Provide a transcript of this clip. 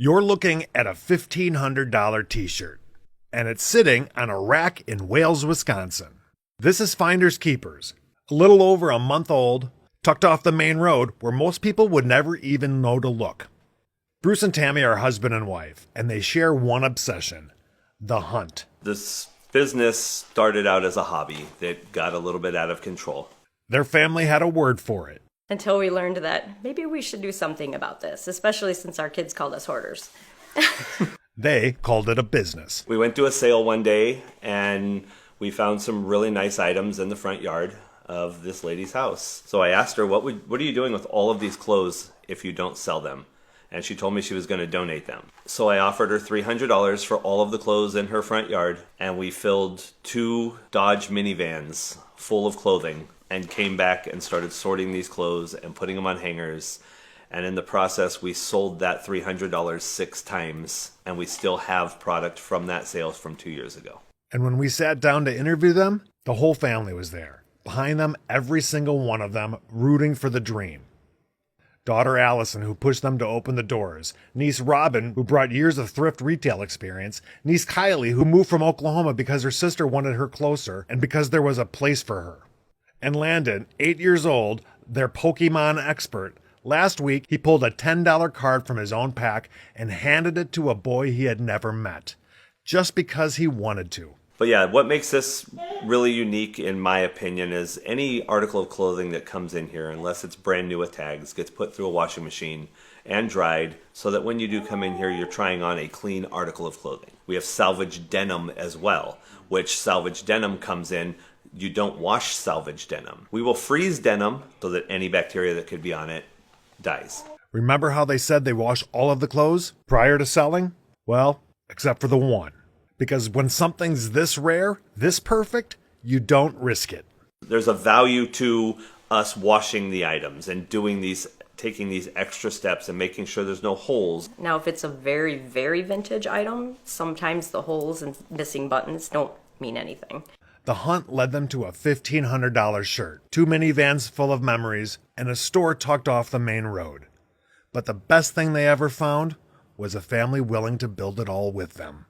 You're looking at a $1,500 t-shirt, and it's sitting on a rack in Wales, Wisconsin. This is Finders Keepers, a little over a month old, tucked off the main road where most people would never even know to look. Bruce and Tammy are husband and wife, and they share one obsession: the hunt. This business started out as a hobby that got a little bit out of control. Their family had a word for it. Until we learned that maybe we should do something about this, especially since our kids called us hoarders. They called it a business. We went to a sale one day and we found some really nice items in the front yard of this lady's house. So I asked her, what are you doing with all of these clothes if you don't sell them? And she told me she was going to donate them. So I offered her $300 for all of the clothes in her front yard, and we filled 2 Dodge minivans full of clothing and came back and started sorting these clothes and putting them on hangers. And in the process, we sold that $300 6 times, and we still have product from that sale from 2 years ago. And when we sat down to interview them, the whole family was there. Behind them, every single one of them rooting for the dream. Daughter Allison, who pushed them to open the doors. Niece Robin, who brought years of thrift retail experience. Niece Kylie, who moved from Oklahoma because her sister wanted her closer and because there was a place for her. And Landon, 8 years old, their Pokemon expert. Last week, he pulled a $10 card from his own pack and handed it to a boy he had never met, just because he wanted to. But yeah, what makes this really unique, in my opinion, is any article of clothing that comes in here, unless it's brand new with tags, gets put through a washing machine and dried so that when you do come in here, you're trying on a clean article of clothing. We have salvage denim as well, which salvage denim comes in. You don't wash salvage denim. We will freeze denim so that any bacteria that could be on it dies. Remember how they said they wash all of the clothes prior to selling? Well, except for the one. Because when something's this rare, this perfect, you don't risk it. There's a value to us washing the items and taking these extra steps and making sure there's no holes. Now, if it's a very, very vintage item, sometimes the holes and missing buttons don't mean anything. The hunt led them to a $1,500 shirt, 2 minivans full of memories, and a store tucked off the main road. But the best thing they ever found was a family willing to build it all with them.